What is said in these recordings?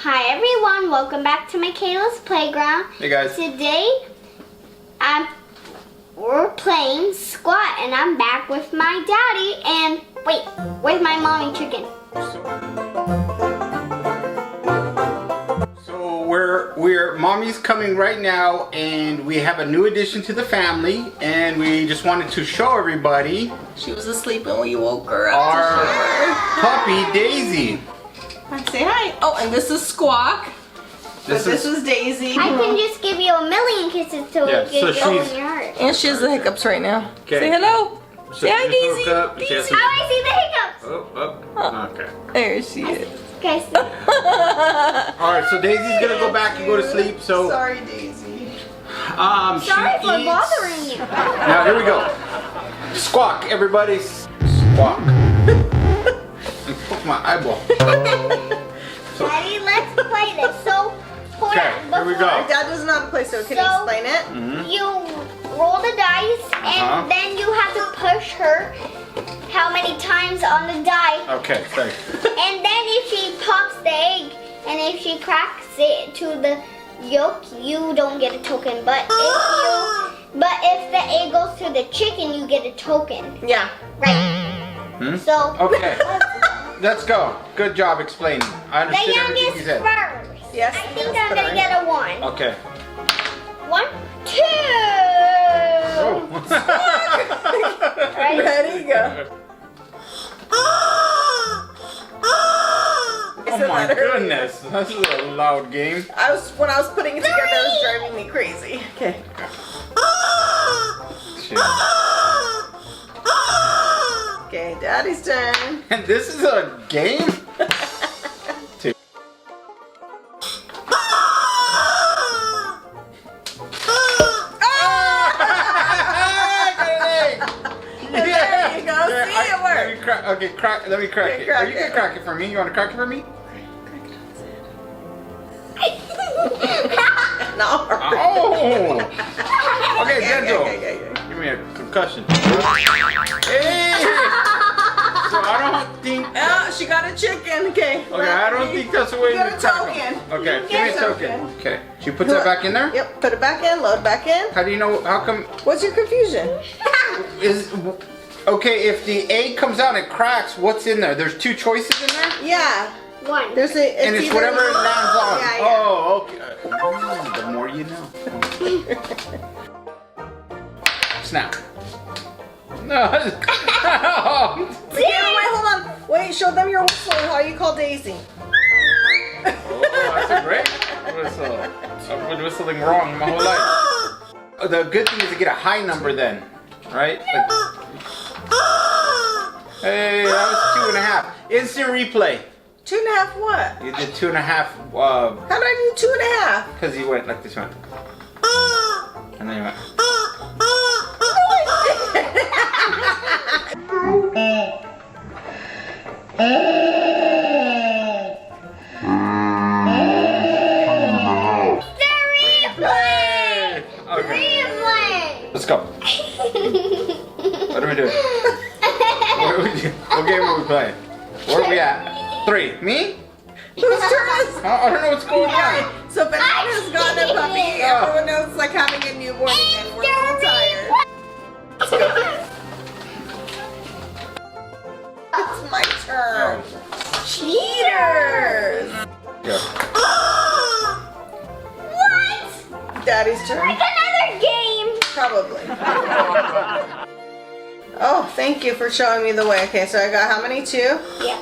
Hi everyone, welcome back to Makayla's Playground. Hey guys. Today, we're playing Sqwuak and I'm back with my daddy and, wait, where's my mommy chicken? So we're mommy's coming right now and we have a new addition to the family and we just wanted to show everybody She was asleep and we woke her up our to show her. puppy Daisy. Say hi. Oh, and this is Sqwuak. This is Daisy. I can just give you a million kisses till Yeah, it gets so go she's- in your heart. And she has the hiccups right now. Okay. Say hello. So Say hi, she just woke up, Daisy. she has Oh, I see the hiccups. Oh, okay. There she is. Okay, so Alright, so Daisy's gonna go back and go to sleep, so Sorry, Daisy. sorry she for eats- bothering you. Now here we go. Squawk, everybody. Squawk. And poke my eyeball. Daddy, let's play this. So, hold Okay, on. here we before- go. Dad doesn't know how to play, so can you So- explain it? You roll the dice, Uh-huh. and then you have to push her how many times on the die. Okay, sorry. And then if she pops the egg, and if she cracks it to the yolk, you don't get a token. But if the egg goes to the chicken, you get a token. Yeah. Right. So Okay, let's go. Good job explaining. I the understood everything you youngest said. first. Yes. I think I'm gonna get a 1. Okay. 1, 2. Oh. Ready? Ready, go. Oh my goodness, this is a loud game. When I was putting it together, it was driving me crazy. Okay. Shit. Okay, Daddy's turn. And this is a game? Two. There you go. See, it worked. Okay, let me crack Okay, it. crack You can it. crack it for me. You want to crack it for me? No. Oh! Okay, gentle. Okay. Give me a concussion. Hey! So I don't think. Oh, she got a chicken. Okay. Okay, I don't think that's the way You got to a crack 'em. token. Okay, You give me a get a token. token. Okay, she puts that back in there? Yep. Put it back in. Load back in. How do you know? How come? What's your confusion? Okay, if the egg comes out and it cracks, what's in there? There's 2 choices in there? Yeah. 1. There's a. And it's either- whatever it lands on. Yeah, yeah. Oh, okay. The more you know. Snap. No. Makayla, wait, hold on. Wait, show them your whistle. How you call Daisy? Oh, that's a great whistle. I've been whistling wrong my whole life. The good thing is to get a high number then, right? Like, hey, that was 2.5. Instant replay. 2.5 what? You did 2.5 How did I do 2.5? because you went like this one. And then you went. Replay! Okay, Replay! let's go. What are we doing? What game are we playing? Where are we at? 3. Me? Whose turn is? I don't know what's going on. So if anyone has gotten a puppy, everyone knows it's like having a newborn again. We're a little tired. Let's go. It's my turn. Cheaters! Go. What? Daddy's turn. Like another game. Probably. Oh, thank you for showing me the way. Okay, so I got how many? 2? Yeah.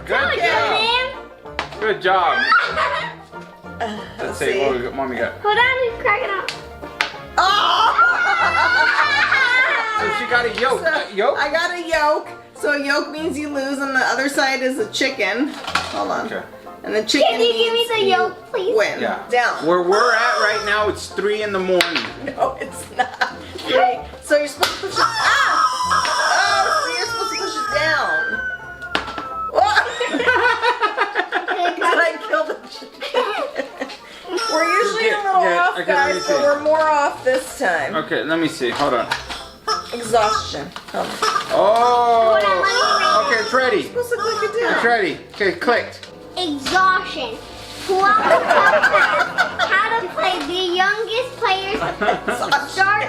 Good job. Good job. Let's see what we got. Mommy got. Hold on, crack it out. Oh! So she got a yolk. So, Yolk? I got a yolk. So a yolk means you lose, and the other side is a chicken. Hold on. Okay. And the chicken Can you give me means the you yolk, please? win. Yeah. Down. Where we're at right now, it's 3 in the morning. No, it's not. Okay, so you're supposed to push it. Ah! Oh, so you're supposed to push it down. Did I kill the chicken? We're usually a little off, okay, let me guys, but see. we're more off this time. Okay, let me see. Hold on. Because exhaustion. Come on. Oh. Hold on, let me read Okay, it's ready. You're supposed to click it down. It's ready. Okay, clicked. Exhaustion. Sqwuak tells us how to play. The youngest players start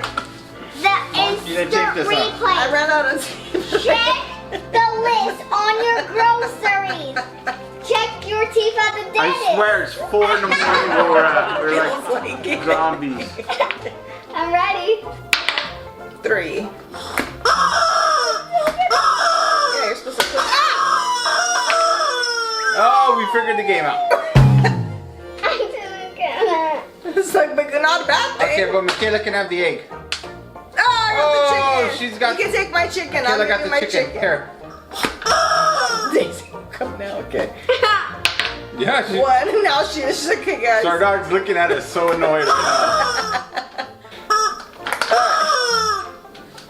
You didn't take instant this replay. I ran out of tape. Check the list on your groceries. Check your teeth at the dentist. I swear it's 4 in the morning where we're at. We're Feels like like it. zombies. I'm ready. 3. Yeah, you're supposed to click. Oh, we figured the game out. I'm doing good. It's like, but not a bad thing. Okay, but Makayla can have the egg. Oh, I got the chicken. She's got. You can take my chicken. I'll Makayla give got you the my chicken. Here. Daisy, come now. Okay. Yeah, she. One. Now she's okay, guys. So our dog's looking at us so annoyed right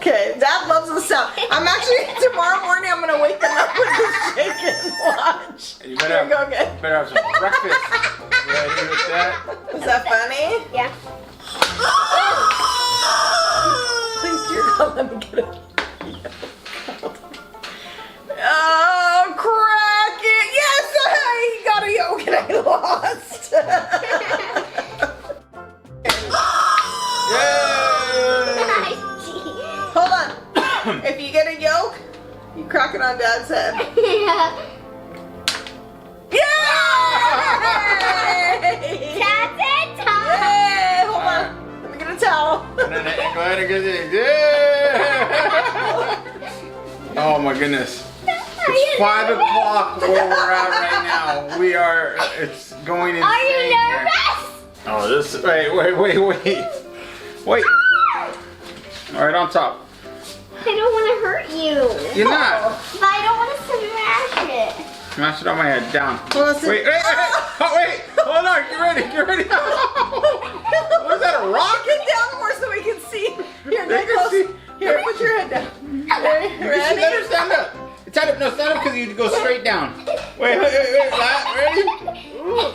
Okay, Dad loves the sound. I'm actually, tomorrow morning, I'm going to wake them up with this chicken. Watch. now. You better Here we go have, again. better have some breakfast. Ready with that? Is that funny? Yeah. Please, dear God, let me get it. Oh, crack it. Yes, he got a yolk and I lost. Yay! Hold on. If you get a yolk, you crack it on Dad's head. Yay! That's it, Tom. Yay! Hold on. Let me get a towel. And then go ahead and get it. Yeah! Oh my goodness. It's 5 o'clock where we're at right now. We are, it's going insane. Are you here. nervous? Oh, this, wait. All right, on top. I don't want to hurt you. You're not. But I don't want to smash it. Smash it on my head, down. Well, let's see. Wait, oh, wait, hold on, get ready. What is that, a rock? Get down more so we can see. Here, They get can close. see. Here, put your head down. Ready? You better stand up. Stand up, no, stand up because you go straight down. Wait, ready? Ooh.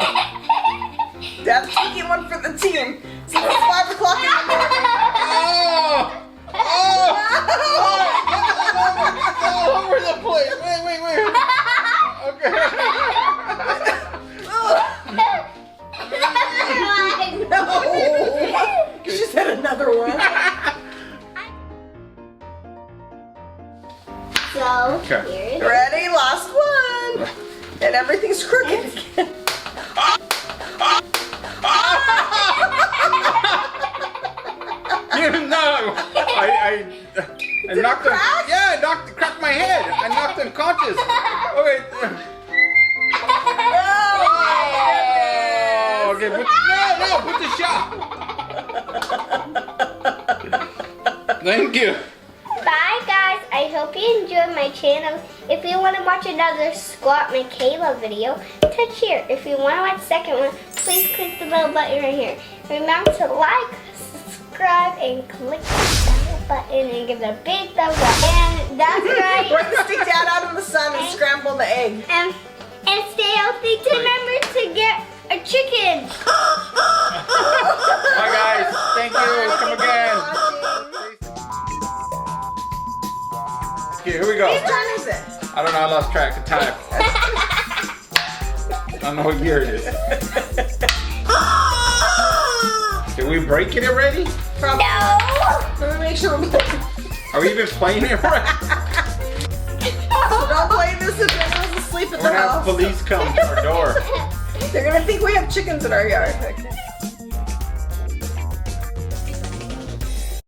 Dad's taking one for the team. See, it's 5 o'clock in the morning. It's all over the place. Wait. Okay. No. She said another one. So, Okay. here it is. Ready? Last one. And everything's crooked again. No, I knocked him. crack? Yeah, cracked my head. I knocked unconscious. Oh wait. Oh, okay, put the shot. Thank you. Bye, guys. I hope you enjoyed my channel. If you want to watch another Sqwuak Makayla video, touch here. If you want to watch the second one, please click the bell button right here. Remember to like, subscribe, and click the bell button and give it a big thumbs up. And that's right. We're going to stick Dad out in the sun and scramble the egg. And stay healthy. Remember to get a chicken. Bye guys. Thank you. Come again. Okay, here we go. What time is it? I don't know. I lost track of time. I don't know what year it is. Did we break it already? Probably. No. Let me make sure we're playing. Are we even playing it right? So don't play this if anyone's asleep at We're the gonna have house. police come to our door. They're going to think we have chickens in our yard. Okay.